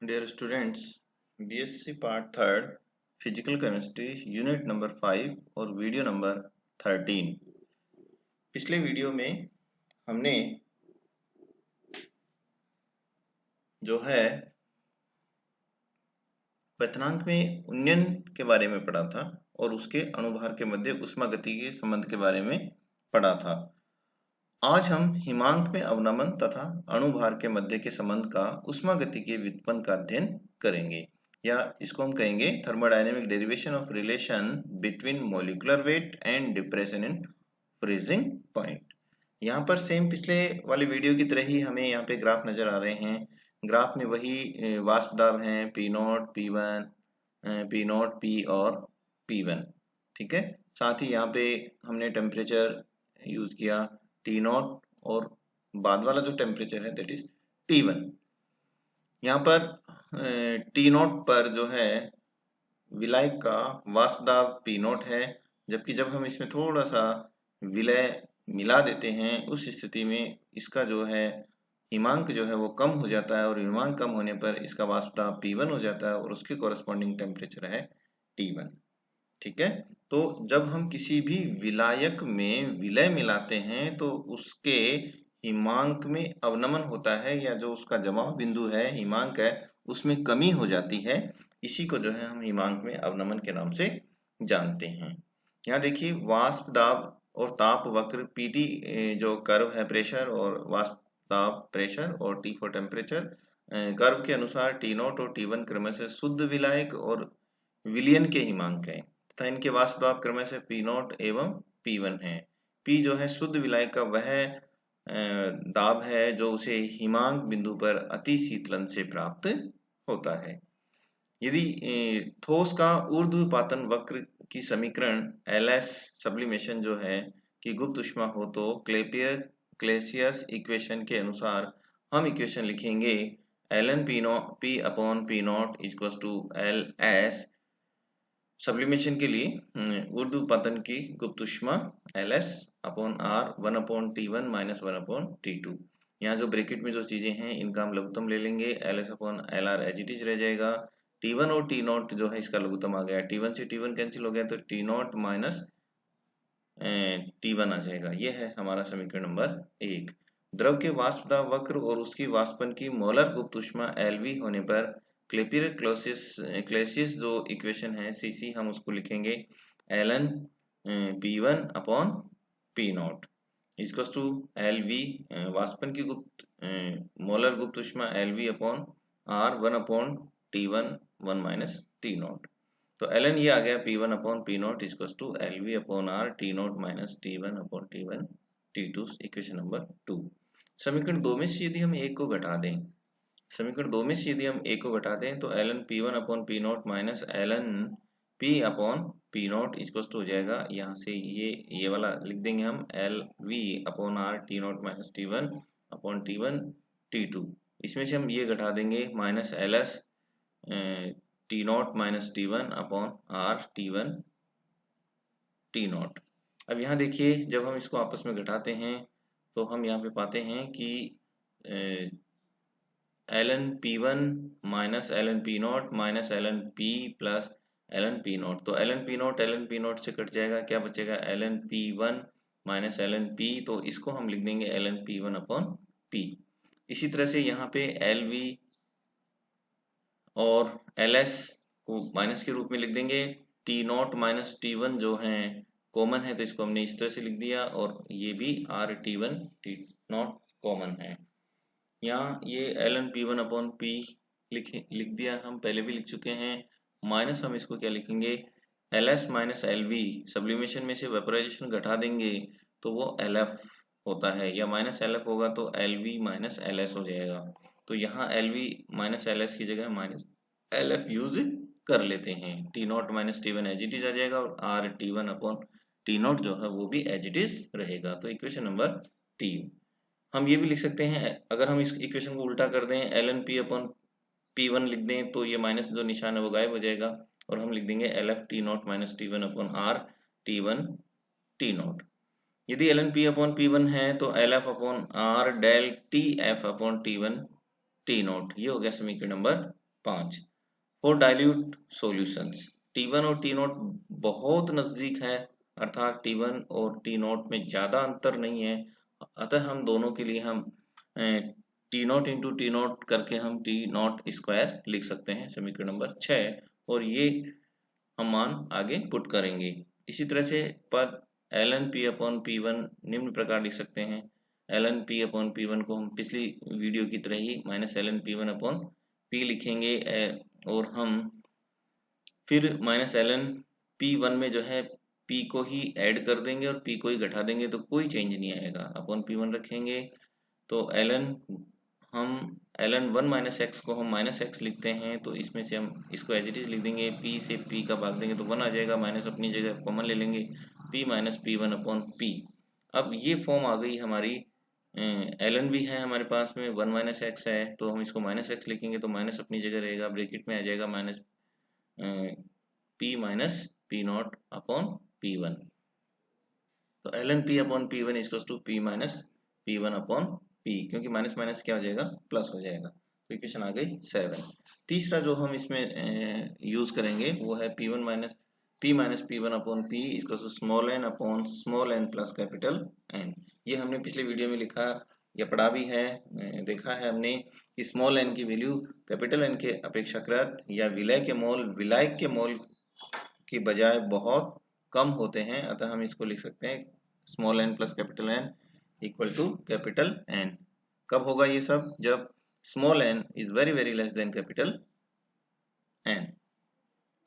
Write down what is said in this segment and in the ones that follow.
Dear students, BSc Part Third, Physical Chemistry, Unit number 5 और video number 13। पिछले video में हमने जो है क्वथनांक में उन्नयन के बारे में पढ़ा था और उसके अणुभार के मध्य ऊष्मागति के संबंध के बारे में पढ़ा था। आज हम हिमांक में अवनमन तथा अणुभार के मध्य के संबंध का ऊष्मागति के व्युत्पन्न का अध्ययन करेंगे, या इसको हम कहेंगे thermodynamic derivation of relation between molecular weight and depression in freezing point. यहाँ पर सेम पिछले वाले वीडियो की तरह ही हमें यहाँ पे ग्राफ नजर आ रहे हैं। ग्राफ में वही वाष्प दाब है P0, P1, P0, P और P1। ठीक है, साथ ही यहाँ पे हमने टेम्परेचर यूज किया T0 और बाद वाला जो टेम्परेचर है दैट इज T1। यहाँ पर T0 पर जो है विलायक का वाष्प दाब P0 है, जबकि जब हम इसमें थोड़ा सा विलय मिला देते हैं उस स्थिति में इसका जो है हिमांक जो है वो कम हो जाता है, और हिमांक कम होने पर इसका वाष्प दाब P1 हो जाता है और उसके कॉरेस्पॉन्डिंग टेम्परेचर है T1। ठीक है, तो जब हम किसी भी विलायक में विलय मिलाते हैं तो उसके हिमांक में अवनमन होता है, या जो उसका जमाव बिंदु है हिमांक है उसमें कमी हो जाती है। इसी को जो है हम हिमांक में अवनमन के नाम से जानते हैं। यहाँ देखिए वाष्प दाब और ताप वक्र पीटी जो कर्व है प्रेशर और वाष्प दाब प्रेशर और टी फॉर टेम्परेचर कर्व के अनुसार T0 और T1 क्रमशः से शुद्ध विलायक और विलयन के हिमांक है तथा इनके वाष्प दाब क्रमशः P0 एवं P1 है। P जो है शुद्ध विलायक का वह दाब है जो उसे हिमांक बिंदु पर अति शीतलन से प्राप्त होता है। यदि ठोस का ऊर्ध्वपातन वक्र की समीकरण Ls सब्लिमेशन जो है कि गुप्त ऊष्मा हो तो क्लेसियस इक्वेशन के अनुसार हम इक्वेशन लिखेंगे ln P upon P0 equal to Ls sublimation के लिए ऊर्ध्वपातन की गुप्त ऊष्मा Ls upon R 1 upon T1 minus 1 upon T2। यहाँ जो ब्रैकेट में जो चीजें हैं इनका हम लघुत्तम ले लेंगे, Ls upon LR as it is रह जाएगा। T1 और T0 जो है इसका लघुत्तम आ गया, T1 से T1 कैंसिल हो गया तो T0 माइनस T1 आ जाएगा। ये है हमारा समीकरण नंबर 1। द्रव के वाष्प दाब वक्र और उसकी वाष्पन की मोलर गुप्त ऊष्मा LV होने पर क्लेसियस जो इक्वेशन है CC हम उसको लिखेंगे ln P1 upon P0 equals to LV वाष्पन की मोलर गुप्त ऊष्मा LV upon R 1 upon T1 1 minus T0। तो ln ये आ गया P1 upon P0 equals to LV upon R T0 minus T1 upon T1 T2 equation number 2। समीकरण 2 में से यदि हम एक को घटा दें तो ln P1 upon P0 minus ln P upon P0 equal to हो जाएगा, यहाँ से ये वाला लिख देंगे हम LV upon R T0 minus T1 upon T1 T2। इसमें से हम ये घटा देंगे minus LS T0 minus T1 upon R T1 T0। अब यहाँ देखिए जब हम इसको आपस में घटाते हैं तो हम यहाँ पे पाते हैं कि ln P1 minus ln P0 minus ln P plus ln P0, तो ln P0 से कट जाएगा, क्या बचेगा ln P1 minus ln P, तो इसको हम लिख देंगे ln P1 अपॉन P। इसी तरह से यहाँ पे LV और LS को माइनस के रूप में लिख देंगे, T0 माइनस T1 जो है कॉमन है तो इसको हमने इस तरह से लिख दिया, और ये भी R T1 T0 कॉमन है। यहाँ ये ln P1 अपॉन P लिख दिया, हम पहले भी लिख चुके हैं। माइनस हम इसको क्या लिखेंगे LS माइनस LV, सब्लिमेशन में से वेपोराइजेशन घटा देंगे तो वो LF होता है, या माइनस LF होगा तो LV माइनस LS हो जाएगा। तो यहाँ LV माइनस LS की जगह माइनस LF यूज कर लेते हैं। T0 minus T1 as it is आ जाएगा, और R T1 अपॉन T0 जो है वो भी एज इट इज रहेगा। तो इक्वेशन नंबर 3। हम ये भी लिख सकते हैं, अगर हम इस इक्वेशन को उल्टा कर दें ln P अपॉन P1 लिख दें तो ये माइनस जो निशान है वो गायब हो जाएगा, और हम लिख देंगे LF T0 minus T1 upon R T1 T0। यदि ln P अपॉन P1 है तो LF upon R del TF upon T1 T0। ये हो गया समीकरण number 5। For dilute solutions T1 और T0 बहुत नजदीक है, अर्थात T1 और T0 में ज्यादा अंतर नहीं है, अतः हम दोनों के लिए हम T0 इंटू T0 करके हम T0 स्क्वायर लिख सकते हैं, समीकरण नंबर 6। और ये हम मान आगे पुट करेंगे। इसी तरह से पद ln p अपॉन P1 निम्न प्रकार लिख सकते हैं। ln p अपॉन P1 को हम पिछली वीडियो की तरह ही minus ln P1 upon P लिखेंगे, और हम फिर माइनस ln P1 में जो है P को ही ऐड कर देंगे और P को ही घटा देंगे, तो कोई चेंज नहीं आएगा। अपॉन P1 रखेंगे तो हम ln 1 माइनस एक्स को हम माइनस एक्स लिखते हैं, तो इसमें से हम इसको एज इट इज लिख देंगे। P से P का भाग देंगे तो 1 आ जाएगा, माइनस अपनी जगह कॉमन ले लेंगे, P minus P1 upon P। अब ये फॉर्म आ गई हमारी। ln भी है हमारे पास में, 1 माइनस एक्स है तो हम इसको माइनस एक्स लिखेंगे, तो माइनस अपनी जगह रहेगा, ब्रैकेट में आ जाएगा minus P minus P0 upon P1। तो ln P upon P1 equals to P minus P1 upon P, क्योंकि माइनस माइनस क्या हो जाएगा, प्लस हो जाएगा। तो इक्वेशन आ गई 7। तीसरा जो हम इसमें यूज करेंगे वो है P1 minus P1 upon P equals to small n upon small n plus capital N। ये हमने पिछले वीडियो में लिखा या पढ़ा भी है, देखा है हमने कि स्मॉल n की वैल्यू कैपिटल N के अपेक्षाकृत या विलायक के मोल की बजाय बहुत कम होते हैं, अतः हम इसको लिख सकते हैं small n plus capital N equal to capital N। कब होगा ये सब, जब small n is very very less than capital N।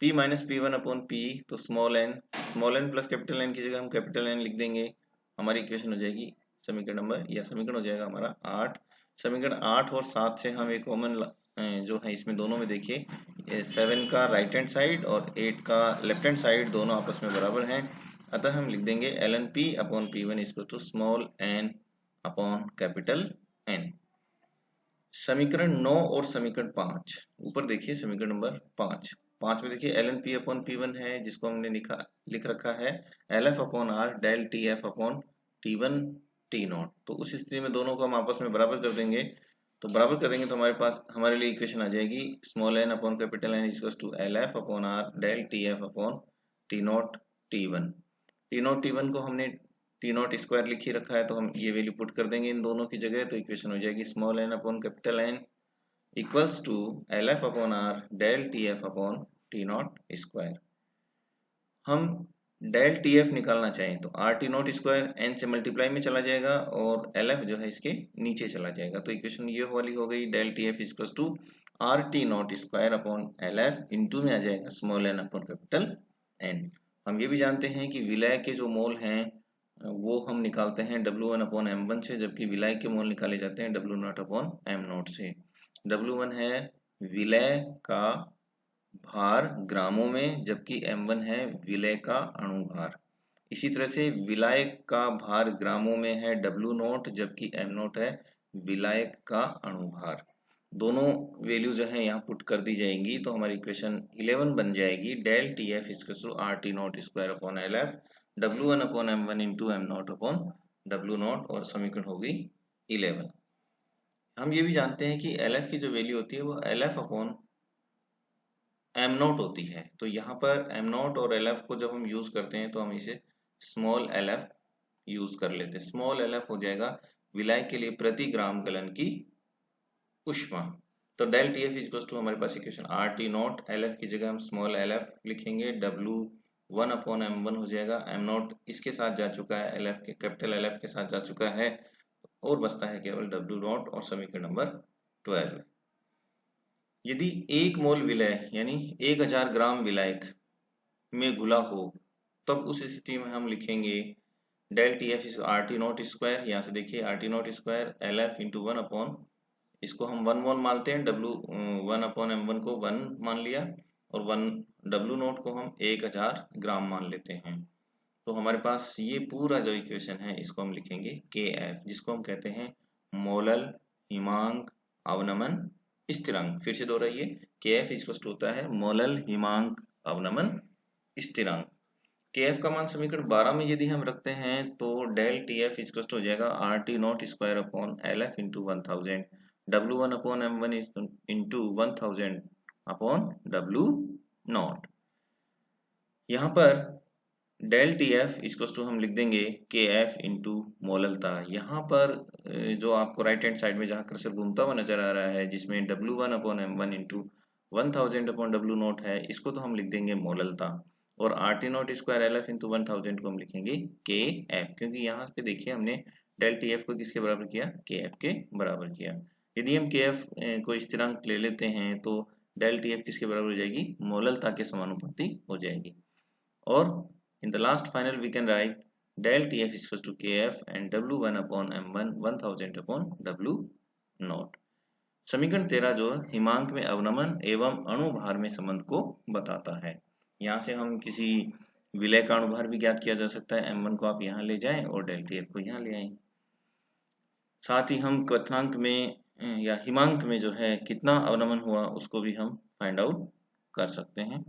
P minus P1 upon P, तो small n plus capital N की जगह हम कैपिटल N लिख देंगे। हमारी इक्वेशन हो जाएगी समीकरण हो जाएगा हमारा 8। समीकरण 8 और 7 से हम एक कॉमन जो है इसमें दोनों में देखिए 7 का राइट हैंड साइड और 8 का लेफ्ट हैंड साइड दोनों आपस में बराबर हैं, अतः हम लिख देंगे ln P upon P1 equal to small n upon capital N। समीकरण 9 और समीकरण 5, ऊपर देखिए समीकरण नंबर 5 में देखिए ln P अपॉन P1 है, जिसको हमने लिख रखा है LF upon R del TF upon T1 T0। तो उस स्थिति में दोनों को हम आपस में बराबर कर देंगे, तो बराबर करेंगे तो हमारे लिए इक्वेशन आ जाएगी small n upon capital N equals to LF upon R del TF upon T0 T1। T0 T1 को हमने T0 स्क्वायर लिख ही रखा है, तो हम ये वैल्यू पुट कर देंगे इन दोनों की जगह, तो इक्वेशन हो जाएगी small n upon capital N equals to LF upon R del TF upon T0 square. हम डेल TF निकालना चाहें तो RT0 स्क्वायर n से मल्टीप्लाई में चला जाएगा और LF जो है इसके नीचे चला जाएगा, तो इक्वेशन ये वाली हो गई del TF equals to RT0 square upon LF into में आ जाएगा small n upon capital N। हम ये भी जानते हैं कि विलय के जो मोल हैं वो हम निकालते हैं W1 अपॉन M1 से, जबकि विलय के मोल निकाले जाते हैं W0 अपॉन M0 से। W1 है विलय का भार ग्रामों में, जबकि M1 है विलय का अणुभार। इसी तरह से विलायक का भार ग्रामों में है W0, जबकि M0 है विलायक का अणुभार। दोनों वैल्यू जो है यहाँ पुट कर दी जाएंगी, तो हमारी इक्वेशन 11 बन जाएगी del TF equal to RT0 square upon LF W1 upon M1 into M0 upon W0, और समीकरण होगी 11। हम ये भी जानते हैं कि LF की जो वैल्यू होती है वो LF अपॉन M0 होती है, तो यहाँ पर M0 और LF को जब हम यूज करते हैं तो हम इसे स्मॉल LF यूज कर लेते हैं। स्मॉल LF हो जाएगा विलायक के लिए प्रति ग्राम गलन की ऊष्मा। तो डेल TF इक्वल्स टू हमारे पास इक्वेशन RT0, LF की जगह हम स्मॉल LF लिखेंगे, W1 अपॉन M1 हो जाएगा। M0 इसके साथ जा चुका है, LF के कैपिटल LF के साथ जा चुका है, और बचता है केवल W0 और समीकरण नंबर 12। यदि 1 मोल विलय यानी 1000 ग्राम विलायक में घुला हो, तब उस स्थिति में हम लिखेंगे डेल TF RT0 स्क्वायर, यहाँ से देखिए RT0 square LF into 1 upon, इसको हम 1 मानते हैं, W1 अपॉन M1 को 1 मान लिया, और W0 को हम 1000 ग्राम मान लेते हैं। तो हमारे पास ये पूरा जो इक्वेशन है इसको हम लिखेंगे KF, जिसको हम कहते हैं मोलल हिमांक अवनमन स्थिरांक। फिर से दोहराइए, KF इक्वल टू होता है मोलल हिमांक अवनमन स्थिरांक। KF का मान समीकरण 12 में यदि हम रखते हैं तो डेल TF इक्वल टू हो जाएगा RT0 square upon LF into 1000, W1 upon M1 into 1000 upon W not. यहाँ पर डेल टी एफ इसको टू हम लिख देंगे के एफ इंटू मोललता। यहाँ पर जो आपको राइट हैंड साइड में जहाँ कर्सर घूमता हुआ नजर आ रहा है, जिसमें W1 upon M1 into 1000 upon W not है, इसको तो हम लिख देंगे मोललता। और RT not square L F into 1000 को हम लिखेंगे के एफ, क्योंकि यहाँ पे देखिए हमने डेल टी एफ को किसके बराबर किया, के एफ के बराबर किया। यदि हम के एफ को स्थिरांक ले लेते हैं तो डेल टी एफ किसके बराबर हो जाएगी, मोललता के समानुपाती हो जाएगी। और in the last final we can write del Tf is equal to Kf and W1 upon M1 1000 upon W not. समीकरण 13 जो हिमांक में अवनमन एवं अणुभार में संबंध को बताता है। यहाँ से हम किसी विलय का अणुभार भी ज्ञात किया जा सकता है। M1 को आप यहाँ ले जाएं और डेल Tf को यहाँ ले आएं। साथ ही हम क्वथनांक में या हिमांक में जो है कितना अवनमन हुआ उसको भी हम फाइंड आउट कर सकते हैं।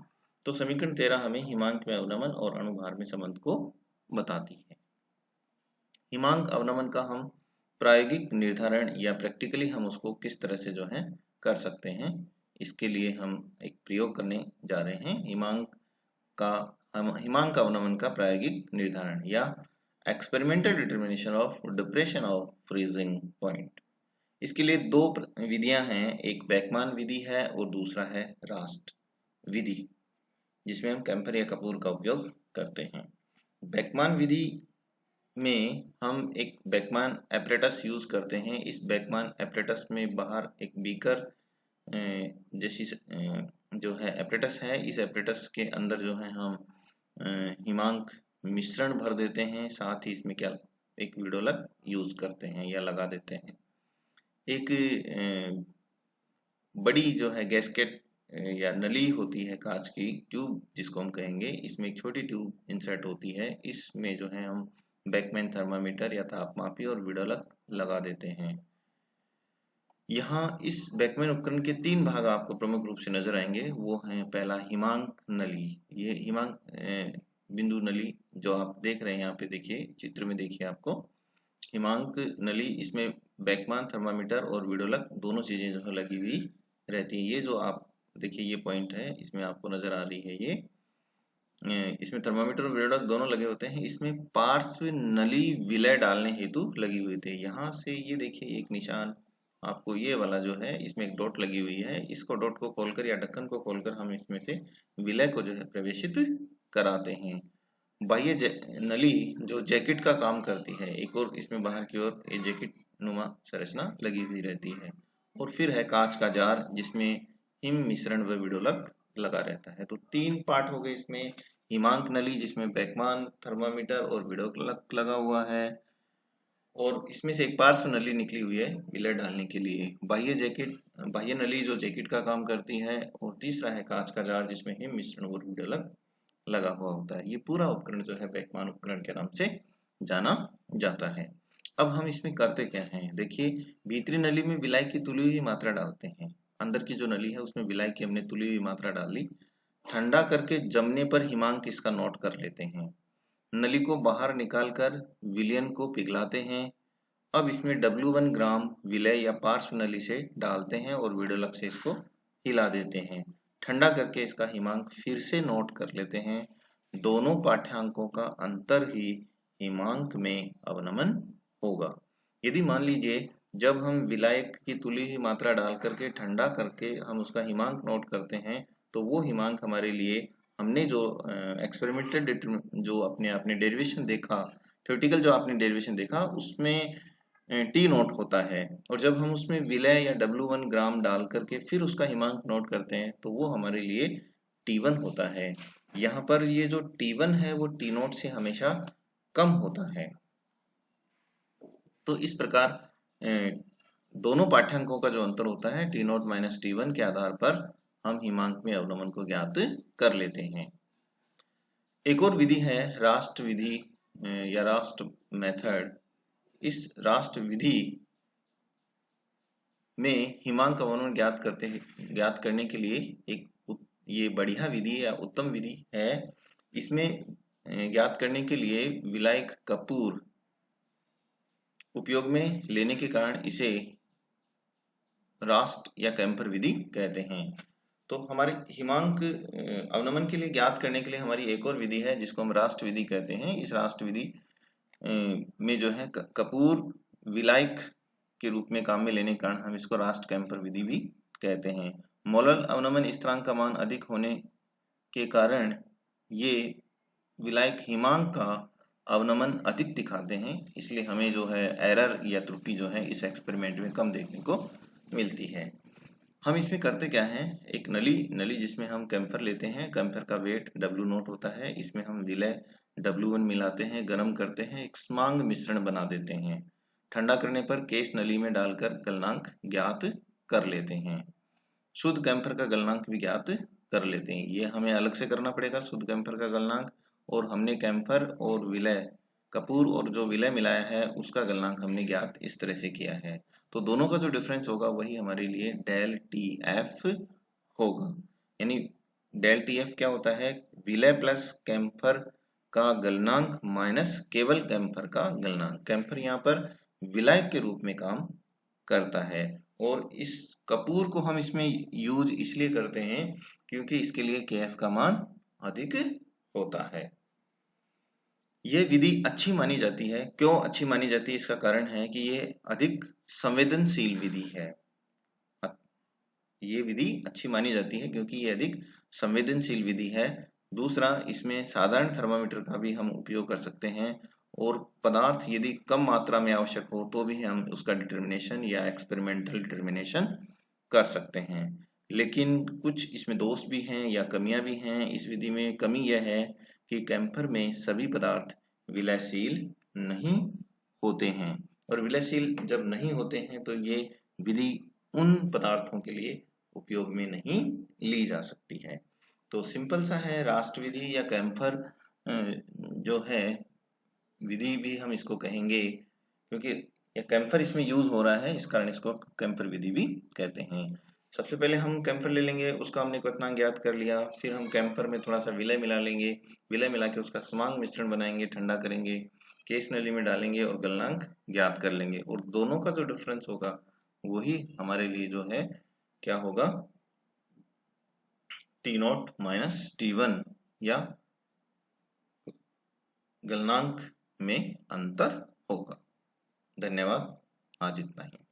तो समीकरण 13 हमें हिमांक में अवनमन और अणुभार में संबंध को बताती है। हिमांक अवनमन का हम प्रायोगिक निर्धारण या प्रैक्टिकली हम उसको किस तरह से जो है कर सकते हैं, इसके लिए हम एक प्रयोग करने जा रहे हैं। हिमांक अवनमन का प्रायोगिक निर्धारण या experimental determination of depression of freezing point. इसके लिए दो विधियां हैं, एक बेकमान विधि है और दूसरा है रास्ट विधि, जिसमें हम कैम्फर या कपूर का उपयोग करते हैं। बेकमान विधि में हम एक बेकमान एपरेटस यूज करते हैं। इस बेकमान एपरेटस में बाहर एक बीकर जैसी जो है एपरेटस है, इस एपरेटस के अंदर जो है हम हिमांक मिश्रण भर देते हैं। साथ ही इसमें क्या एक विडोलक यूज करते हैं या लगा देते हैं। एक बड़ी जो है गैस्केट या नली होती है, कांच की ट्यूब जिसको हम कहेंगे, इसमें एक छोटी ट्यूब इंसर्ट होती है। इसमें जो है हम बेकमैन थर्मामीटर या तापमापी और विडोलक लगा देते हैं। यहाँ इस बेकमैन उपकरण के 3 भाग आपको प्रमुख रूप से नजर आएंगे। वो हैं, पहला हिमांक नली। ये हिमांक बिंदु नली जो आप देख रहे हैं, यहाँ पे देखिए चित्र में देखिए आपको हिमांक नली, इसमें बेकमैन थर्मामीटर और विडोलक दोनों चीजें जो है लगी हुई रहती है। ये जो आप देखिए ये पॉइंट है, इसमें आपको नजर आ रही है, ये इसमें थर्मामीटर और विडोलक दोनों लगे होते हैं। इसमें पार्श्व नली विलय डालने हेतु लगी हुई थे। यहाँ से ये देखिए एक निशान आपको ये वाला जो है, इसमें एक डॉट लगी हुई है। इसको डॉट को खोलकर या ढक्कन को खोलकर हम इसमें से विलय को जो है प्रवेशित कराते हैं। बाह्य नली जो जैकेट का काम करती है, एक और इसमें बाहर की ओर एक जैकेट नुमा संरचना लगी हुई रहती है। और फिर है कांच का जार, जिसमें हिम मिश्रण व विडोलक लगा रहता है। तो 3 पार्ट हो गए इसमें। हिमांक नली जिसमें बेकमैन थर्मामीटर और विडोलक लगा हुआ है, और इसमें से एक पार्श्व नली निकली हुई है विलय डालने के लिए। बाह्य नली जो जैकेट का काम करती है, और तीसरा है कांच का जार जिसमें हिम मिश्रण और विडोलक लगा हुआ होता है। ये पूरा उपकरण जो है बेकमैन उपकरण के नाम से जाना जाता है। अब हम इसमें करते क्या हैं, देखिए भीतरी नली में विलायक की तुली हुई मात्रा डालते हैं। अंदर की जो नली है उसमें विलायक की हमने तुली हुई मात्रा डाली। ठंडा करके जमने पर हिमांक इसका नोट कर लेते हैं। नली को बाहर निकालकर विलयन को पिघलाते हैं। अब इसमें W1 ग्राम विलय या पार्श्व नली से डालते हैं और विडोलक से इसको हिला देते हैं। ठंडा करके इसका हिमांक फिर से नोट कर लेते हैं। दोनों पाठ्यांकों का अंतर ही हिमांक में अवनमन होगा। यदि मान लीजिए जब हम विलायक की तुली हुई मात्रा डाल करके ठंडा करके हम उसका हिमांक नोट करते हैं, तो वो हिमांक हमारे लिए हमने जो एक्सपेरिमेंटल जो आपने डेरिवेशन देखा, थ्योरेटिकल जो आपने डेरिवेशन देखा, उसमें टी नोट होता है। और जब हम उसमें विलय या W1 ग्राम डाल करके फिर उसका हिमांक नोट करते हैं, तो वो हमारे लिए T1 होता है। यहाँ पर ये जो T1 है वो T नोट से हमेशा कम होता है। तो इस प्रकार दोनों पाठ्यांकों का जो अंतर होता है T नोट माइनस T1 के आधार पर हम हिमांक में अवनमन को ज्ञात कर लेते हैं। एक और विधि है रास्ट विधि या रास्ट मेथड। इस रास्ट विधि में हिमांक अवनमन ज्ञात करने के लिए एक ये बढ़िया विधि या उत्तम विधि है। इसमें ज्ञात करने के लिए विलायक कपूर उपयोग में लेने के कारण इसे रास्ट या कैम्फर विधि कहते हैं। तो हमारे हिमांक अवनमन के लिए ज्ञात करने के लिए हमारी एक और विधि है जिसको हम राष्ट्र विधि कहते हैं। इस राष्ट्र विधि में जो है कपूर विलायक के रूप में काम में लेने के कारण हम इसको राष्ट्र कैंपर विधि भी कहते हैं। मोलर अवनमन स्थिरांक का मान अधिक होने के कारण ये विलायक हिमांक का अवनमन अधिक दिखाते हैं, इसलिए हमें जो है एरर या त्रुटि जो है इस एक्सपेरिमेंट में कम देखने को मिलती है। हम इसमें करते क्या है, एक नली जिसमें हम कैम्फर लेते हैं, कैम्फर का वेट W0 होता है, इसमें हम विलय W1 मिलाते हैं, गर्म करते हैं, एक समान मिश्रण बना देते हैं। ठंडा करने पर केस नली में डालकर गलनांक ज्ञात कर लेते हैं। शुद्ध कैम्फर का गलनांक भी ज्ञात कर लेते हैं। ये हमें अलग से करना पड़ेगा, शुद्ध कैम्फर का गलनांक, और हमने कैम्फर और विलय कपूर और जो विलय मिलाया है उसका गलनांक हमने ज्ञात इस तरह से किया है। तो दोनों का जो डिफरेंस होगा वही हमारे लिए डेल टी एफ होगा। यानी डेल टी एफ क्या होता है, विलय प्लस कैम्फर का गलनांक माइनस केवल कैम्फर का गलनांक। कैम्फर यहाँ पर विलायक के रूप में काम करता है और इस कपूर को हम इसमें यूज इसलिए करते हैं क्योंकि इसके लिए केएफ का मान अधिक होता है। ये विधि अच्छी मानी जाती है। क्यों अच्छी मानी जाती है, इसका कारण है कि ये अधिक संवेदनशील विधि है। ये विधि अच्छी मानी जाती है क्योंकि ये अधिक संवेदनशील विधि है। दूसरा, इसमें साधारण थर्मामीटर का भी हम उपयोग कर सकते हैं और पदार्थ यदि कम मात्रा में आवश्यक हो तो भी हम उसका डिटर्मिनेशन या एक्सपेरिमेंटल डिटर्मिनेशन कर सकते हैं। लेकिन कुछ इसमें दोष भी हैं या कमियां भी हैं। इस विधि में कमी यह है कि कैम्फर में सभी पदार्थ विलयशील नहीं होते हैं, और विलयशील जब नहीं होते हैं तो ये विधि उन पदार्थों के लिए उपयोग में नहीं ली जा सकती है। तो सिंपल सा है, राष्ट्र विधि या कैम्फर जो है विधि भी हम इसको कहेंगे क्योंकि ये कैम्फर इसमें यूज हो रहा है, इस कारण इसको कैम्फर विधि भी कहते हैं। सबसे पहले हम कैम्फर ले लेंगे, उसका हमने क्वथनांक ज्ञात कर लिया, फिर हम कैम्फर में थोड़ा सा विलय मिला लेंगे, विलय मिला के उसका समान मिश्रण बनाएंगे, ठंडा करेंगे, केस नली में डालेंगे और गलनांक ज्ञात कर लेंगे, और दोनों का जो डिफरेंस होगा वही हमारे लिए जो है क्या होगा, T0 माइनस T1 या गलनांक में अंतर होगा। धन्यवाद, आज इतना ही।